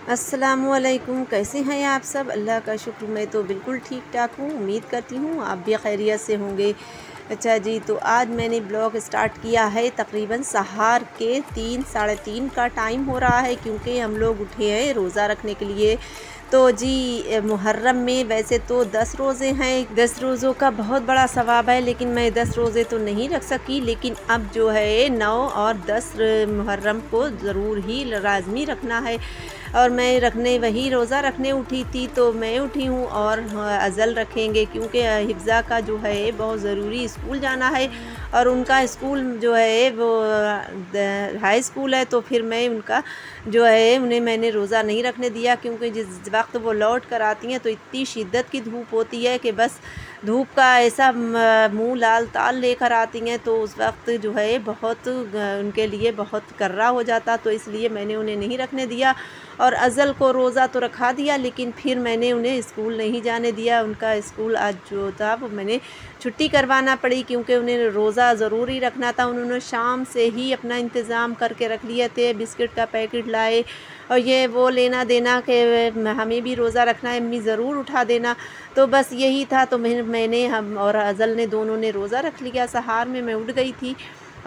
अस्सलामुअलैकुम, कैसे हैं आप सब? अल्लाह का शुक्र, मैं तो बिल्कुल ठीक ठाक हूँ। उम्मीद करती हूँ आप भी खैरियत से होंगे। अच्छा जी, तो आज मैंने ब्लॉग स्टार्ट किया है तकरीबन सहार के 3 साढ़े 3 का टाइम हो रहा है, क्योंकि हम लोग उठे हैं रोज़ा रखने के लिए। तो जी मुहर्रम में वैसे तो 10 रोज़े हैं, 10 रोज़ों का बहुत बड़ा सवाब है, लेकिन मैं 10 रोज़े तो नहीं रख सकी। लेकिन अब जो है 9 और 10 मुहर्रम को ज़रूर ही लाज़मी रखना है। और मैं वही रोज़ा रखने उठी थी, तो मैं उठी हूँ और अज़ल रखेंगे, क्योंकि हिफ्ज़ा का जो है बहुत ज़रूरी स्कूल जाना है। और उनका स्कूल जो है वो हाई स्कूल है, तो फिर मैं उनका जो है उन्हें मैंने रोज़ा नहीं रखने दिया, क्योंकि जिस वक्त वो लौट कर आती हैं तो इतनी शिद्दत की धूप होती है कि बस धूप का ऐसा मुंह लाल ताल लेकर आती हैं, तो उस वक्त जो है बहुत उनके लिए बहुत कर्रा हो जाता। तो इसलिए मैंने उन्हें नहीं रखने दिया और अज़ल को रोज़ा तो रखा दिया, लेकिन फिर मैंने उन्हें स्कूल नहीं जाने दिया। उनका स्कूल आज जो था वो मैंने छुट्टी करवाना पड़ी, क्योंकि उन्हें रोज़ा ज़रूरी रखना था। उन्होंने शाम से ही अपना इंतज़ाम करके रख लिए थे, बिस्किट का पैकेट लाए और ये वो लेना देना कि हमें भी रोज़ा रखना है, अम्मी ज़रूर उठा देना। तो बस यही था। तो मैंने हम और अज़ल ने दोनों ने रोज़ा रख लिया। सहार में मैं उठ गई थी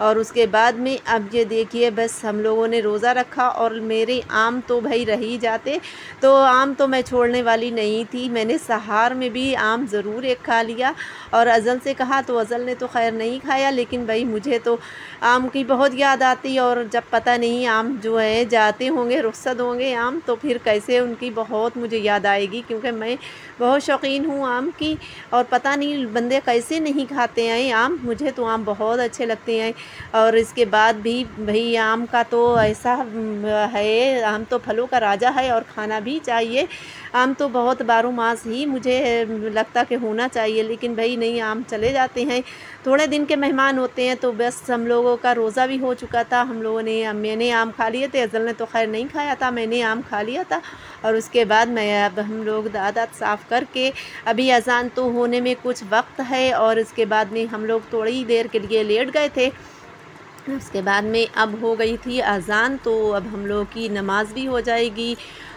और उसके बाद में अब ये देखिए बस हम लोगों ने रोज़ा रखा और मेरे आम तो भाई रह ही जाते, तो आम तो मैं छोड़ने वाली नहीं थी। मैंने सहार में भी आम ज़रूर एक खा लिया और अज़ल से कहा, तो अज़ल ने तो खैर नहीं खाया, लेकिन भाई मुझे तो आम की बहुत याद आती। और जब पता नहीं आम जो है जाते होंगे, रुखसत होंगे आम, तो फिर कैसे उनकी बहुत मुझे याद आएगी, क्योंकि मैं बहुत शौकीन हूँ आम की। और पता नहीं बंदे कैसे नहीं खाते हैं आम, मुझे तो आम बहुत अच्छे लगते हैं। और इसके बाद भी भई आम का तो ऐसा है, आम तो फलों का राजा है और खाना भी चाहिए। आम तो बहुत बारह मास ही मुझे लगता कि होना चाहिए, लेकिन भई नहीं, आम चले जाते हैं। थोड़े दिन के मेहमान होते हैं, तो बस हम लोगों का रोज़ा भी हो चुका था। हम लोगों ने मैंने आम खा लिए थे, अज़ल ने तो खैर नहीं खाया था, मैंने आम खा लिया था। और उसके बाद अब हम लोग दाँत साफ़ करके, अभी अज़ान तो होने में कुछ वक्त है, और इसके बाद में हम लोग थोड़ी देर के लिए लेट गए थे। उसके बाद में अब हो गई थी अज़ान, तो अब हम लोग की नमाज़ भी हो जाएगी।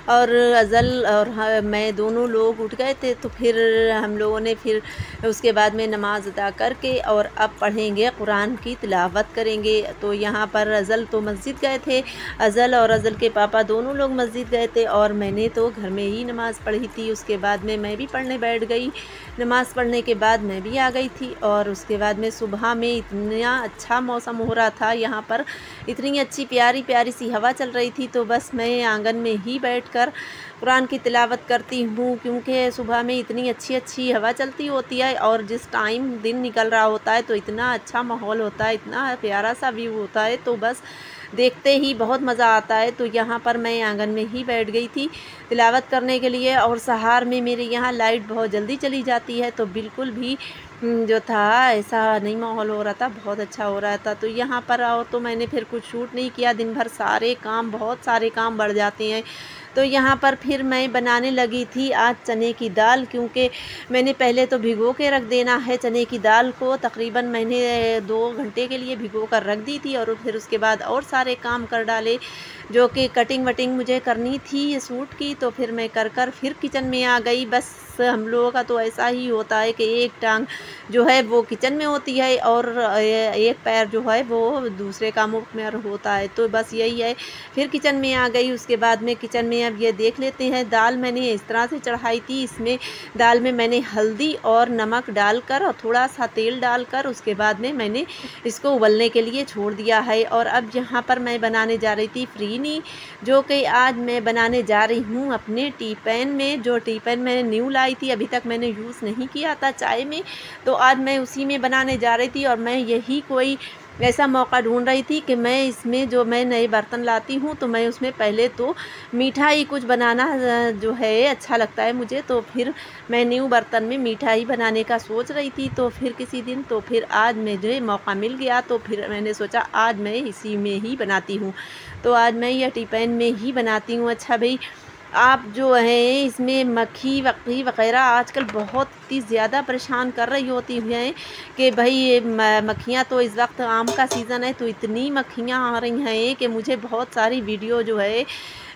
और अज़ल और मैं दोनों लोग उठ गए थे, तो फिर हम लोगों ने फिर उसके बाद में नमाज़ अदा करके और अब पढ़ेंगे, कुरान की तिलावत करेंगे। तो यहाँ पर अज़ल तो मस्जिद गए थे, अज़ल और अज़ल के पापा दोनों लोग मस्जिद गए थे, और मैंने तो घर में ही नमाज़ पढ़ी थी। उसके बाद में मैं भी पढ़ने बैठ गई। नमाज़ पढ़ने के बाद मैं भी आ गई थी। और उसके बाद में सुबह में इतना अच्छा मौसम हो रहा था, यहाँ पर इतनी अच्छी प्यारी प्यारी सी हवा चल रही थी, तो बस मैं आंगन में ही बैठकर कुरान की तिलावत करती हूँ, क्योंकि सुबह में इतनी अच्छी अच्छी हवा चलती होती है और जिस टाइम दिन निकल रहा होता है तो इतना अच्छा माहौल होता है, इतना प्यारा सा व्यू होता है, तो बस देखते ही बहुत मज़ा आता है। तो यहाँ पर मैं आंगन में ही बैठ गई थी तिलावत करने के लिए। और सहार में मेरे यहाँ लाइट बहुत जल्दी चली जाती है, तो बिल्कुल भी जो था ऐसा नहीं माहौल हो रहा था, बहुत अच्छा हो रहा था। तो यहाँ पर और तो मैंने फिर कुछ शूट नहीं किया, दिन भर सारे काम, बहुत सारे काम बढ़ जाते हैं। तो यहाँ पर फिर मैं बनाने लगी थी आज चने की दाल, क्योंकि मैंने पहले तो भिगो के रख देना है चने की दाल को। तकरीबन मैंने 2 घंटे के लिए भिगो कर रख दी थी, और फिर उसके बाद और सारे काम कर डाले, जो कि कटिंग वटिंग मुझे करनी थी ये सूट की। तो फिर मैं कर फिर किचन में आ गई। बस हम लोगों का तो ऐसा ही होता है कि एक टांग जो है वो किचन में होती है और एक पैर जो है वो दूसरे कामों में होता है, तो बस यही है। फिर किचन में आ गई। उसके बाद में किचन में अब ये देख लेते हैं, दाल मैंने इस तरह से चढ़ाई थी। इसमें दाल में मैंने हल्दी और नमक डालकर और थोड़ा सा तेल डालकर उसके बाद में मैंने इसको उबलने के लिए छोड़ दिया है। और अब यहाँ पर मैं बनाने जा रही थी फ़्रीनी, जो कि आज मैं बनाने जा रही हूँ अपने टी पैन में। जो टी पैन मैंने न्यू लाई थी, अभी तक मैंने यूज़ नहीं किया था चाय में, तो आज मैं उसी में बनाने जा रही थी। और मैं यही कोई ऐसा मौका ढूंढ रही थी कि मैं इसमें जो मैं नए बर्तन लाती हूँ, तो मैं उसमें पहले तो मीठा ही कुछ बनाना जो है अच्छा लगता है मुझे। तो फिर मैं न्यू बर्तन में मीठा ही बनाने का सोच रही थी। तो फिर किसी दिन, तो फिर आज मुझे मौका मिल गया, तो फिर मैंने सोचा आज मैं इसी में ही बनाती हूँ। तो आज मैं यह टी पैन में ही बनाती हूँ। अच्छा भाई, आप जो हैं इसमें मक्खी वक्खी वग़ैरह आजकल बहुत ही ज़्यादा परेशान कर रही होती हैं कि भाई ये मक्खियाँ, तो इस वक्त आम का सीज़न है, तो इतनी मक्खियाँ आ रही हैं कि मुझे बहुत सारी वीडियो जो है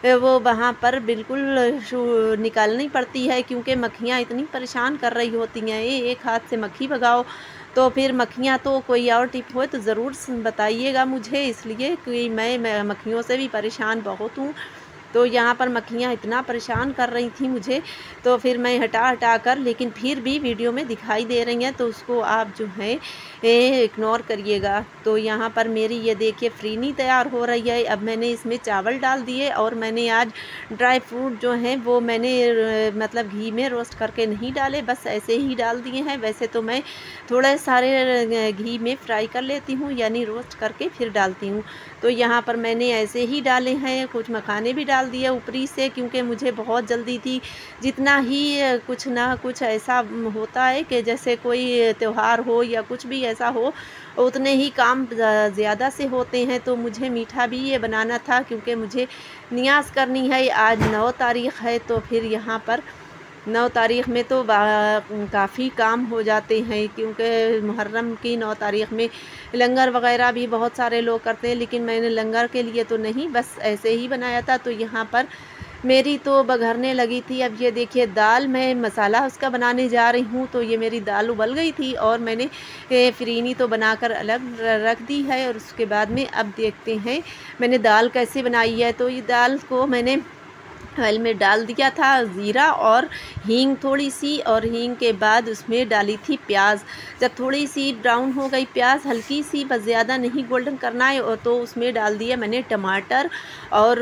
वो वहाँ पर बिल्कुल निकालनी पड़ती है, क्योंकि मक्खियाँ इतनी परेशान कर रही होती हैं। एक हाथ से मक्खी भगाओ, तो फिर मक्खियाँ तो कोई और टिप हो तो ज़रूर बताइएगा मुझे, इसलिए कि मैं मक्खियों से भी परेशान बहुत हूँ। तो यहाँ पर मक्खियाँ इतना परेशान कर रही थी मुझे, तो फिर मैं हटा कर, लेकिन फिर भी वीडियो में दिखाई दे रही हैं, तो उसको आप जो है इग्नोर करिएगा। तो यहाँ पर मेरी ये देखिए फ़्रीनी तैयार हो रही है। अब मैंने इसमें चावल डाल दिए, और मैंने आज ड्राई फ्रूट जो हैं वो मैंने मतलब घी में रोस्ट करके नहीं डाले, बस ऐसे ही डाल दिए हैं। वैसे तो मैं थोड़े सारे घी में फ्राई कर लेती हूँ, यानी रोस्ट करके फिर डालती हूँ। तो यहाँ पर मैंने ऐसे ही डाले हैं, कुछ मखाने भी डाल दिए ऊपरी से, क्योंकि मुझे बहुत जल्दी थी। जितना ही कुछ ना कुछ ऐसा होता है कि जैसे कोई त्योहार हो या कुछ भी ऐसा हो, उतने ही काम ज़्यादा से होते हैं। तो मुझे मीठा भी ये बनाना था, क्योंकि मुझे नियाज़ करनी है। आज 9 तारीख़ है, तो फिर यहाँ पर 9 तारीख़ में तो काफ़ी काम हो जाते हैं, क्योंकि मुहर्रम की 9 तारीख़ में लंगर वग़ैरह भी बहुत सारे लोग करते हैं, लेकिन मैंने लंगर के लिए तो नहीं, बस ऐसे ही बनाया था। तो यहाँ पर मेरी तो बघरने लगी थी। अब ये देखिए दाल मैं मसाला उसका बनाने जा रही हूँ, तो ये मेरी दाल उबल गई थी, और मैंने फ़िरीनी तो बनाकर अलग रख दी है। और उसके बाद में अब देखते हैं मैंने दाल कैसे बनाई है। तो ये दाल को मैंने ऑयल में डाल दिया था ज़ीरा और हींग थोड़ी-सी, और हींग के बाद उसमें डाली थी प्याज। जब थोड़ी-सी ब्राउन हो गई प्याज, हल्की-सी, बस ज़्यादा नहीं गोल्डन करना है, और तो उसमें डाल दिया मैंने टमाटर और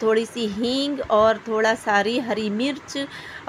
थोड़ी-सी हींग और थोड़ा सारी हरी मिर्च,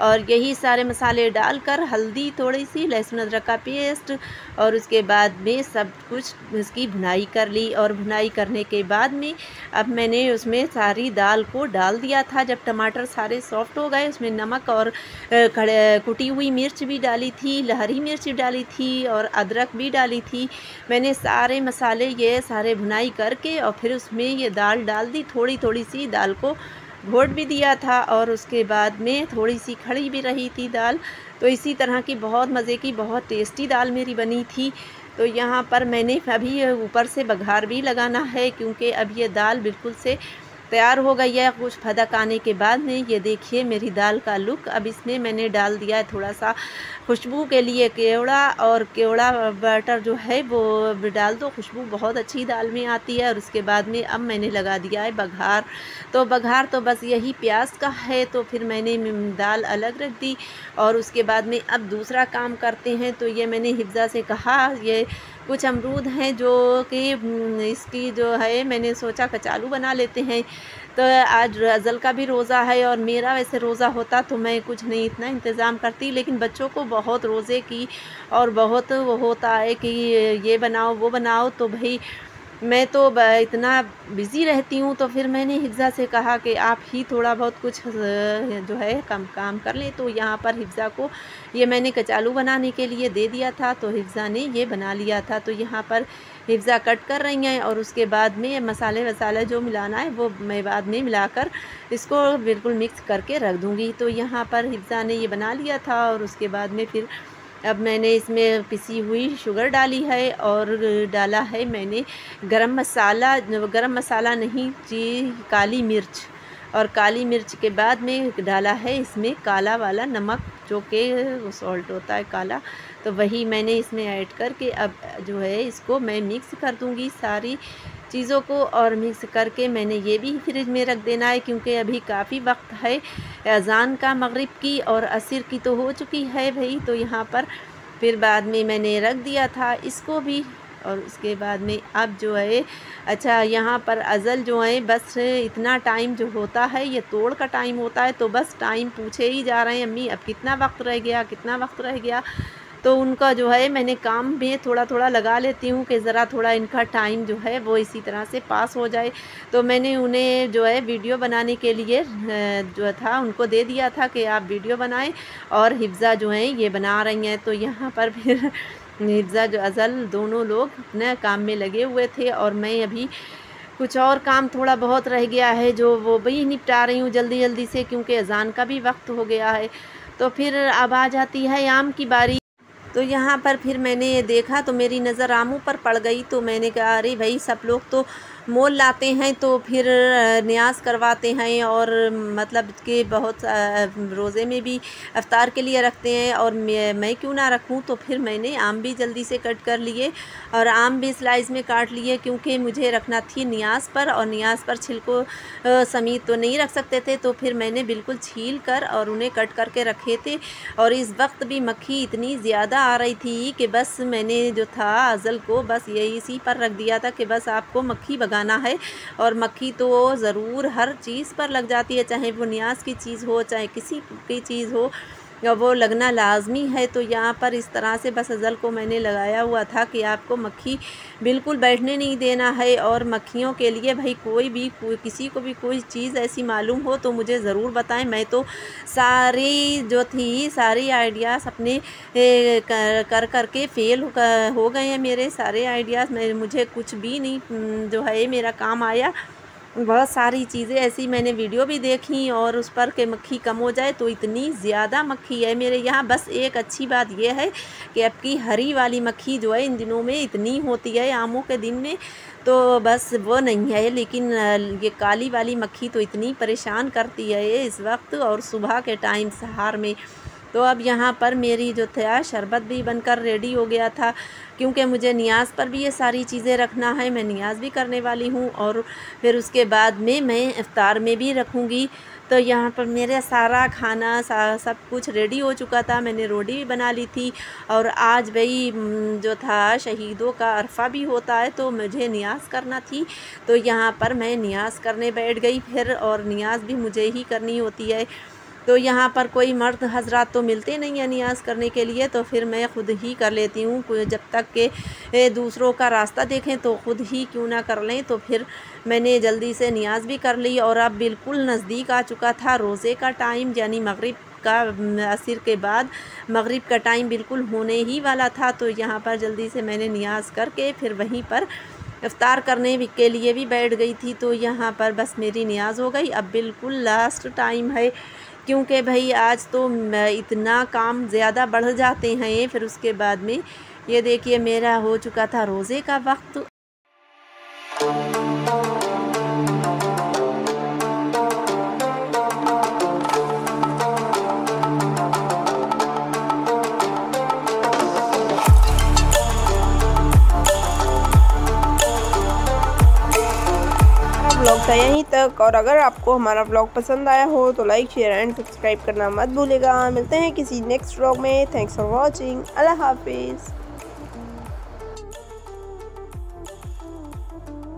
और यही सारे मसाले डालकर हल्दी थोड़ी-सी, लहसुन अदरक का पेस्ट, और उसके बाद में सब कुछ इसकी भुनाई कर ली। और भुनाई करने के बाद में अब मैंने उसमें सारी दाल को डाल दिया था। जब टमाटर सारे सॉफ्ट हो गए, उसमें नमक और कुटी हुई मिर्च भी डाली थी, हरी मिर्च भी डाली थी, और अदरक भी डाली थी। मैंने सारे मसाले ये सारे भुनाई करके और फिर उसमें ये दाल डाल दी। थोड़ी-थोड़ी सी दाल को घोट भी दिया था, और उसके बाद में थोड़ी-सी खड़ी भी रही थी दाल। तो इसी तरह की बहुत मज़े की, बहुत टेस्टी दाल मेरी बनी थी। तो यहाँ पर मैंने अभी ऊपर से बघार भी लगाना है, क्योंकि अब ये दाल बिल्कुल से तैयार हो गई है। कुछ फदक आने के बाद में ये देखिए मेरी दाल का लुक। अब इसमें मैंने डाल दिया है थोड़ा-सा खुशबू के लिए केवड़ा, और केवड़ा बटर जो है वो डाल दो, खुशबू बहुत अच्छी दाल में आती है। और उसके बाद में अब मैंने लगा दिया है बघार। तो बघार तो बस यही प्याज का है। तो फिर मैंने दाल अलग रख दी, और उसके बाद में अब दूसरा काम करते हैं। तो ये मैंने हिफ्ज़ा से कहा, ये कुछ अमरूद हैं जो कि इसकी जो है मैंने सोचा कचालू बना लेते हैं। तो आज अज़ल का भी रोज़ा है, और मेरा वैसे रोज़ा होता तो मैं कुछ नहीं इतना इंतज़ाम करती, लेकिन बच्चों को बहुत रोज़े की और बहुत वो होता है कि ये बनाओ वो बनाओ, तो भई मैं तो इतना बिज़ी रहती हूँ। तो फिर मैंने हिफ्ज़ा से कहा कि आप ही थोड़ा बहुत कुछ जो है कम काम कर लें। तो यहाँ पर हिफ्ज़ा को ये मैंने कचालू बनाने के लिए दे दिया था, तो हिफ्ज़ा ने ये बना लिया था। तो यहाँ पर हिफ्ज़ा कट कर रही हैं, और उसके बाद में मसाले वसाले जो मिलाना है वो मैं बाद में मिलाकर इसको बिल्कुल मिक्स करके रख दूँगी। तो यहाँ पर हिफ्ज़ा ने ये बना लिया था, और उसके बाद में फिर अब मैंने इसमें पिसी हुई शुगर डाली है, और डाला है मैंने गरम मसाला नहीं जी, काली मिर्च, और काली मिर्च के बाद में डाला है इसमें काला वाला नमक, जो कि सॉल्ट होता है काला। तो वही मैंने इसमें ऐड करके अब जो है इसको मैं मिक्स कर दूँगी सारी चीज़ों को, और मिक्स करके मैंने ये भी फ्रिज में रख देना है, क्योंकि अभी काफ़ी वक्त है अज़ान का, मगरिब की और असर की तो हो चुकी है भई। तो यहाँ पर फिर बाद में मैंने रख दिया था इसको भी, और उसके बाद में अब जो है अच्छा यहाँ पर अज़ल जो है बस इतना टाइम जो होता है ये तोड़ का टाइम होता है, तो बस टाइम पूछे ही जा रहे हैं अम्मी अब कितना वक्त रह गया, कितना वक्त रह गया। तो उनका जो है मैंने काम में थोड़ा-थोड़ा लगा लेती हूँ कि ज़रा थोड़ा इनका टाइम जो है वो इसी तरह से पास हो जाए। तो मैंने उन्हें जो है वीडियो बनाने के लिए जो था उनको दे दिया था कि आप वीडियो बनाएँ, और हिफ्ज़ा जो हैं ये बना रही हैं। तो यहाँ पर फिर हिफ्ज़ा जो अज़ल दोनों लोग अपने काम में लगे हुए थे, और मैं अभी कुछ और काम थोड़ा बहुत रह गया है जो वो भी निपटा रही हूँ जल्दी-जल्दी से, क्योंकि अज़ान का भी वक्त हो गया है। तो फिर अब आ जाती है आम की बारी। तो यहाँ पर फिर मैंने देखा तो मेरी नज़र आमों पर पड़ गई। तो मैंने कहा अरे भाई सब लोग तो मोल लाते हैं तो फिर नियाज़ करवाते हैं और मतलब कि बहुत रोज़े में भी इफ्तार के लिए रखते हैं। और मैं क्यों ना रखूं, तो फिर मैंने आम भी जल्दी से कट कर लिए और आम भी स्लाइस में काट लिए, क्योंकि मुझे रखना थी नियाज़ पर, और नियाज़ पर छिलको समेत तो नहीं रख सकते थे, तो फिर मैंने बिल्कुल छील कर और उन्हें कट करके रखे थे। और इस वक्त भी मक्खी इतनी ज़्यादा आ रही थी कि बस मैंने जो था अज़ल को बस यही इसी पर रख दिया था कि बस आपको मक्खी भगाना है। और मक्खी तो ज़रूर हर चीज़ पर लग जाती है, चाहे वो नियाज़ की चीज़ हो चाहे किसी की चीज़ हो, या वो लगना लाजमी है। तो यहाँ पर इस तरह से बस अज़ल को मैंने लगाया हुआ था कि आपको मक्खी बिल्कुल बैठने नहीं देना है। और मक्खियों के लिए भाई किसी को भी कोई चीज़ ऐसी मालूम हो तो मुझे ज़रूर बताएं। मैं तो सारी आइडियाज़ अपने कर के फ़ेल हो गए हैं मेरे सारे आइडियाज़। मुझे कुछ भी नहीं जो है मेरा काम आया। बहुत सारी चीज़ें ऐसी मैंने वीडियो भी देखी और उस पर के मक्खी कम हो जाए, तो इतनी ज़्यादा मक्खी है मेरे यहाँ। बस एक अच्छी बात यह है कि अब की हरी वाली मक्खी जो है इन दिनों में इतनी होती है, आमों के दिन में तो बस वो नहीं है, लेकिन ये काली वाली मक्खी तो इतनी परेशान करती है इस वक्त और सुबह के टाइम सहार में। तो अब यहाँ पर मेरी जो था शरबत भी बनकर रेडी हो गया था, क्योंकि मुझे नियाज़ पर भी ये सारी चीज़ें रखना है। मैं नियाज़ भी करने वाली हूँ और फिर उसके बाद में मैं इफ़्तार में भी रखूँगी। तो यहाँ पर मेरा सारा खाना सब कुछ रेडी हो चुका था। मैंने रोटी भी बना ली थी और आज भाई जो था शहीदों का अरफा भी होता है, तो मुझे नियाज़ करना थी। तो यहाँ पर मैं नियाज़ करने बैठ गई फिर, और नियाज़ भी मुझे ही करनी होती है। तो यहाँ पर कोई मर्द हजरात तो मिलते नहीं है नियाज़ करने के लिए, तो फिर मैं ख़ुद ही कर लेती हूँ। जब तक के दूसरों का रास्ता देखें तो ख़ुद ही क्यों ना कर लें। तो फिर मैंने जल्दी से नियाज़ भी कर ली और अब बिल्कुल नज़दीक आ चुका था रोज़े का टाइम, यानी मगरिब का असर के बाद मगरिब का टाइम बिल्कुल होने ही वाला था। तो यहाँ पर जल्दी से मैंने नियाज़ करके फिर वहीं पर इफ़्तार करने के लिए भी बैठ गई थी। तो यहाँ पर बस मेरी नियाज़ हो गई। अब बिल्कुल लास्ट टाइम है, क्योंकि भाई आज तो इतना काम ज़्यादा बढ़ जाते हैं। फिर उसके बाद में ये देखिए मेरा हो चुका था रोज़े का वक्त। ब्लॉग था यहीं तक, और अगर आपको हमारा ब्लॉग पसंद आया हो तो लाइक शेयर एंड सब्सक्राइब करना मत भूलिएगा। मिलते हैं किसी नेक्स्ट ब्लॉग में। Thanks for watching. अल्लाह हाफिज़।